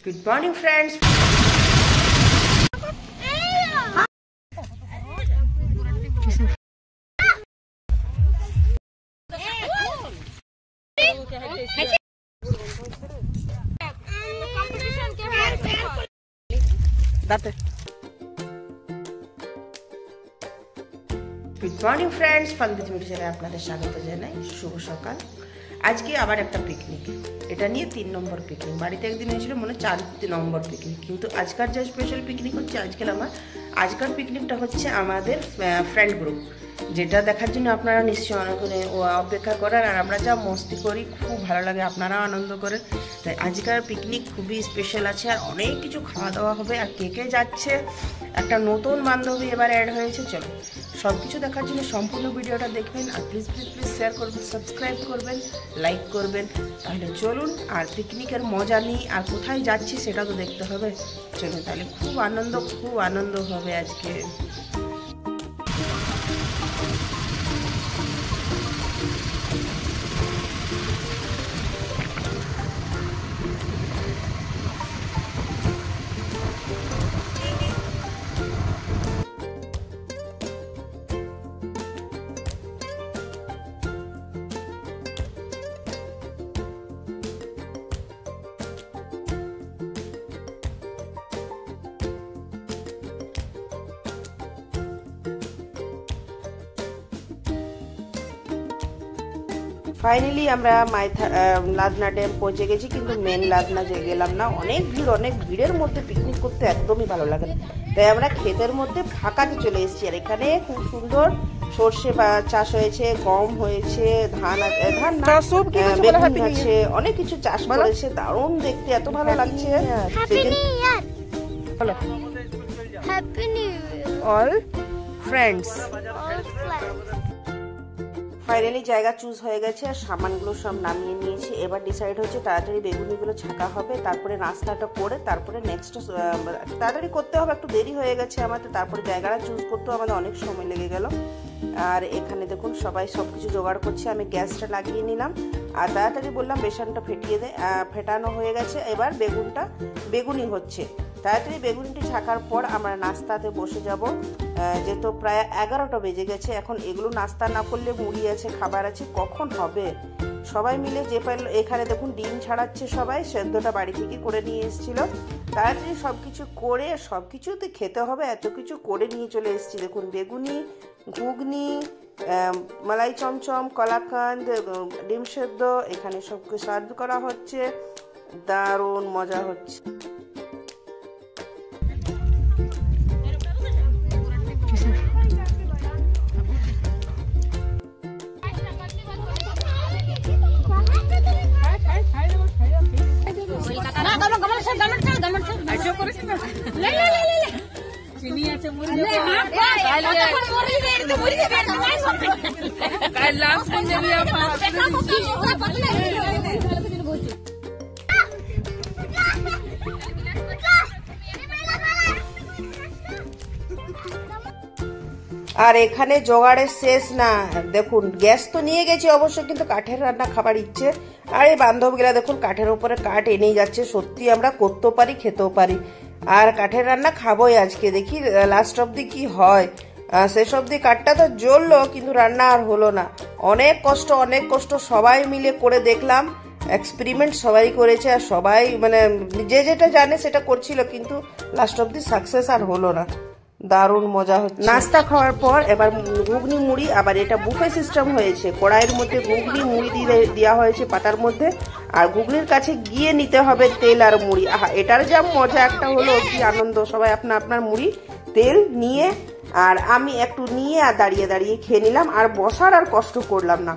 Good morning, friends. Good morning, friends. ফান্দিজ মিউজিয়ামে আপনাদের স্বাগত জানাই। শুভ সকাল। আজকে আবার একটা পিকনিক, এটা নিয়ে 3 নম্বর পিকনিক। বাড়িতে একদিন হয়েছিল মনে 4 নম্বর পিকনিক, কিন্তু আজকার যে স্পেশাল পিকনিক হচ্ছে আজকার পিকনিকটা হচ্ছে আমাদের ফ্রেন্ড গ্রুপ, যেটা দেখার জন্য আপনারা নিশ্চয়ই অনেক অপেক্ষা করেন। আর আমরা যা মস্তি করি, খুব ভালো লাগে, আপনারাও আনন্দ করেন। তাই আজকার পিকনিক খুবই স্পেশাল আছে, আর অনেক কিছু খাওয়া দাওয়া হবে। আর কে কে যাচ্ছে, একটা নতুন বান্ধবী এবার অ্যাড হয়েছে। চলো সব কিছু দেখার জন্য সম্পূর্ণ ভিডিওটা দেখবেন। আর প্লিজ শেয়ার করবেন, সাবস্ক্রাইব করবেন, লাইক করবেন। তাহলে চলুন আর পিকনিকের মজা নিই। আর কোথায় যাচ্ছি সেটা তো দেখতে হবে। চলুন তাহলে, খুব আনন্দ হবে আজকে। ফাইনালি আমরা লাদনা ড্যাম পৌঁছে গেছি, কিন্তু মেন লাদনা যে গেলাম না। অনেক ভিড়ের মধ্যে পিকনিক করতে একদমই ভালো লাগে না। তাই আমরা ক্ষেতের মধ্যে ফাঁকাতে চলে এসেছি। আর এখানে খুব সুন্দর সর্ষে চাষ হয়েছে, গম হয়েছে, ধান বেগুন আছে, অনেক কিছু চাষ করেছে। দারুণ দেখতে, এত ভালো লাগছে। অল ফ্রেন্ডস, ফাইনালি জায়গা চুজ হয়ে গেছে, আর সামানগুলো সব নামিয়ে নিয়েছি। এবার ডিসাইড হচ্ছে তাড়াতাড়ি বেগুনিগুলো ছাকা হবে, তারপরে নাস্তাটা করে তারপরে নেক্সট তাড়াতাড়ি করতে হবে। একটু দেরি হয়ে গেছে আমাদের, তারপরে জায়গাটা চুজ করতেও আমাদের অনেক সময় লেগে গেল। আর এখানে দেখুন সবাই সব কিছু জোগাড় করছে। আমি গ্যাসটা লাগিয়ে নিলাম, আর তাড়াতাড়ি বললাম বেসনটা ফেটানো হয়ে গেছে। এবার বেগুনি হচ্ছে। তাড়াতাড়ি বেগুনিটি ছাকার পর আমরা নাস্তাতে বসে যাব। যেহেতু প্রায় 11টা বেজে গেছে, এখন এগুলো নাস্তা না করলে মুড়ি আছে, খাবার আছে, কখন হবে। সবাই মিলে যে পারলো, এখানে দেখুন ডিম ছাড়াচ্ছে সবাই, সেদ্ধটা বাড়ি থেকে করে নিয়ে এসেছিল। তাড়াতাড়ি সবকিছু করে, সবকিছুতে খেতে হবে, এত কিছু করে নিয়ে চলে এসেছি। দেখুন বেগুনি, ঘুগনি, মালাই চমচম, কলাকান্দ, ডিম সেদ্ধ, এখানে সবকে সার্ভ করা হচ্ছে। দারুণ মজা হচ্ছে। আর এখানে জোগাড়ের শেষ না, দেখুন গ্যাস তো নিয়ে গেছি অবশ্য, কিন্তু কাঠের রান্না খাবার ইচ্ছে। আর এই বান্ধবীরা দেখুন কাঠের উপরে কাঠ এনেই যাচ্ছে। সত্যি আমরা করতেও পারি, খেতেও পারি। আর কাঠের রান্না খাবোই আজকে, দেখি লাস্ট অব্দি কি হয়। শেষ অব্দি কাঠটা তো জ্বললো, কিন্তু রান্না আর হলো না। অনেক কষ্ট সবাই মিলে করে দেখলাম। এক্সপেরিমেন্ট সবাই করেছে, আর সবাই মানে যে যেটা জানে সেটা করছিল, কিন্তু লাস্ট অব্দি সাকসেস আর হলো না। দারুণ মজা হচ্ছে। নাস্তা খাওয়ার পর এবার ঘুগনি মুড়ি, আবার এটা বুফে সিস্টেম হয়েছে। কড়াইয়ের মধ্যে ঘুগনি মুড়ি দেওয়া হয়েছে পাতার মধ্যে, আর ঘুগনির কাছে গিয়ে নিতে হবে তেল আর মুড়ি। আহা, এটার যা মজা একটা হলো, কি আনন্দ। সবাই আপনার মুড়ি তেল নিয়ে, আর আমি একটু নিয়ে আর দাঁড়িয়ে খেয়ে নিলাম। আর বসার আর কষ্ট করলাম না।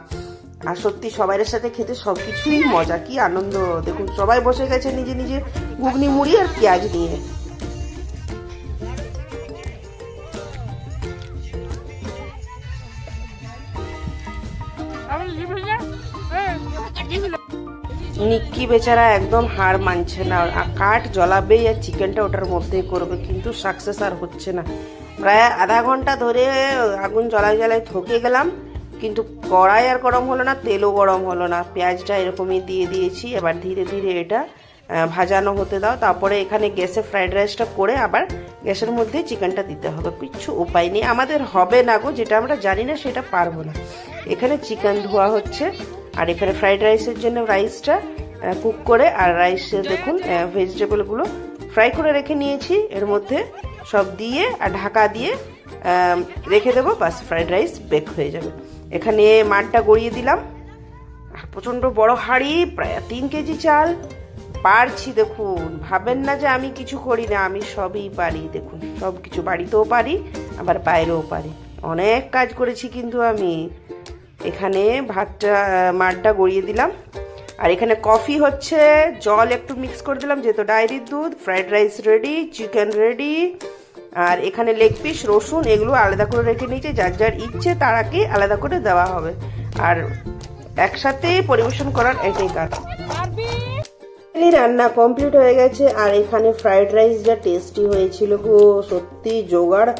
আর সত্যি সবাইয়ের সাথে খেতে সবকিছুই মজা, কি আনন্দ। দেখুন সবাই বসে গেছে নিজে ঘুগনি মুড়ি আর পেঁয়াজ নিয়ে। নিক্কি বেচারা একদম হার মানছে না, কাঠ জ্বলাবেই আর চিকেনটা ওটার মধ্যেই করবে, কিন্তু সাকসেস আর হচ্ছে না। প্রায় আধা ঘন্টা ধরে আগুন জ্বালায় থকে গেলাম, কিন্তু কড়াই আর গরম হলো না, তেলও গরম হলো না। পেঁয়াজটা এরকমই দিয়ে দিয়েছি। এবার ধীরে ধীরে এটা ভাজানো হতে দাও। তারপরে এখানে গ্যাসে ফ্রাইড রাইসটা করে আবার গ্যাসের মধ্যে চিকেনটা দিতে হবে। কিছু উপায় নেই, আমাদের হবে না গো, যেটা আমরা জানি না সেটা পারবো না। এখানে চিকেন ধোয়া হচ্ছে আর এখানে ফ্রাইড রাইসের জন্য রাইসটা কুক করে, আর রাইসে দেখুন ভেজিটেবলগুলো ফ্রাই করে রেখে নিয়েছি, এর মধ্যে সব দিয়ে আর ঢাকা দিয়ে রেখে দেবো, বাস ফ্রাইড রাইস বেক হয়ে যাবে। এখানে মাঠটা গড়িয়ে দিলাম, প্রচণ্ড বড় হাঁড়ি, প্রায় 3 কেজি চাল পারছি। দেখুন, ভাবেন না যে আমি কিছু করি না, আমি সবই পারি। দেখুন, সব কিছু বাড়িতেও পারি আবার বাইরেও পারি, অনেক কাজ করেছি কিন্তু আমি। এখানে মাঠটা গড়িয়ে দিলাম আর এখানে কফি হচ্ছে, জল একটু মিক্স করে দিলাম যেহেতু ডায়েরির দুধ। Fried rice ready, chicken ready, আর এখানে লেগ পিস, রসুন এগুলো আলাদা করে রেখে নিয়েছে, যার যার ইচ্ছে তারাকে আলাদা করে দেওয়া হবে, আর একসাথে পরিবেশন করার এটাই কাজ। রান্না কমপ্লিট হয়ে গেছে আর এখানে ফ্রাইড রাইস যা টেস্টি হয়েছিল গো, সত্যি জোগাড়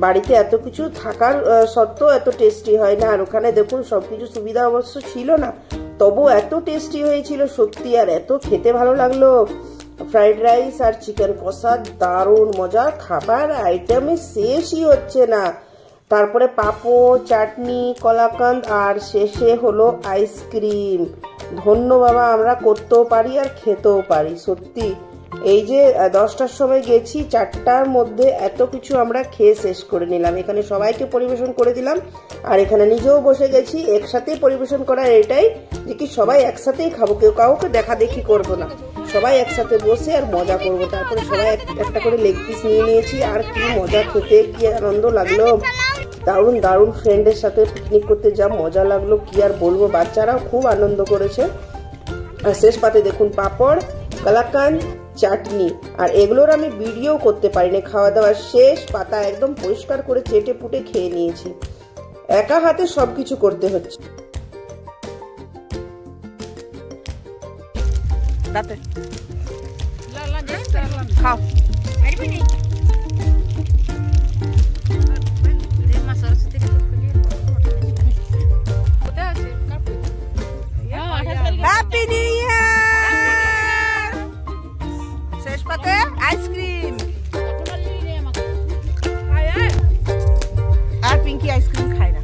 বাড়িতে এত কিছু থাকার সত্ত্বেও এত টেস্টি হয় না। আর ওখানে দেখুন সবকিছু সুবিধা অবশ্য ছিল না, তবু এত টেস্টি হয়েছিল সত্যি, আর এত খেতে ভালো লাগলো। ফ্রাইড রাইস আর চিকেন কষা দারুণ মজা, খাবার আইটেমে শেষই হচ্ছে না। তারপরে পাঁপড়, চাটনি, কলাকান্দ আর শেষে হলো আইসক্রিম। ধন্য বাবা, আমরা করতেও পারি আর খেতেও পারি সত্যি। এই যে 10টার সময় গেছি, 4টার মধ্যে এত কিছু আমরা খেয়ে শেষ করে নিলাম। এখানে সবাইকে পরিবেশন করে দিলাম আর এখানে নিজেও বসে গেছি। একসাথেই পরিবেশন করার এটাই যে কি সবাই একসাথেই খাবো, কেউ কাউকে দেখা দেখি করবো না, সবাই একসাথে বসে আর মজা করবো। তারপরে সবাই একটা করে লেগ পিস নিয়ে নিয়েছি, আর কি মজা খেতে, কি আনন্দ লাগলো। দারুণ দারুণ ফ্রেন্ডের সাথে পিকনিক করতে যা মজা লাগলো কি আর বলবো, বাচ্চারাও খুব আনন্দ করেছে। আর শেষ পাতে দেখুন পাঁপড়, কালাকান্দ, চাটনি, আর এগুলোর আমি ভিডিও করতে পারিনি। খাওয়া দাওয়ার শেষ পাতা একদম পরিষ্কার করে চেটে পুটে খেয়ে নিয়েছি, একা হাতে সবকিছু করতে হচ্ছে। খাও হ্যাপি নিউ ইয়ার। শেষ পাতে আইসক্রিম, আর পিঙ্কি আইসক্রিম খায় না।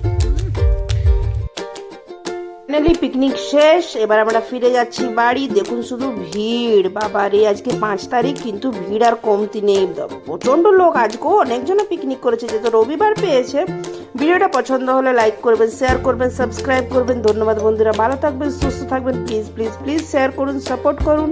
ফাইনালি পিকনিক শেষ, এবার আমরা ফিরে যাচ্ছি বাড়ি। দেখুন শুধু ভিড়, বাবারে আজকে 5 তারিখ কিন্তু ভিড় আর কমতি নেই, প্রচন্ড লোক। আজকেও অনেকজনে পিকনিক করেছে, যেহেতু রবিবার পেয়েছে। ভিডিওটা পছন্দ হলে লাইক করবেন, শেয়ার করবেন, সাবস্ক্রাইব করবেন। ধন্যবাদ বন্ধুরা, ভালো থাকবেন, সুস্থ থাকবেন। প্লিজ প্লিজ প্লিজ শেয়ার করুন, সাপোর্ট করুন।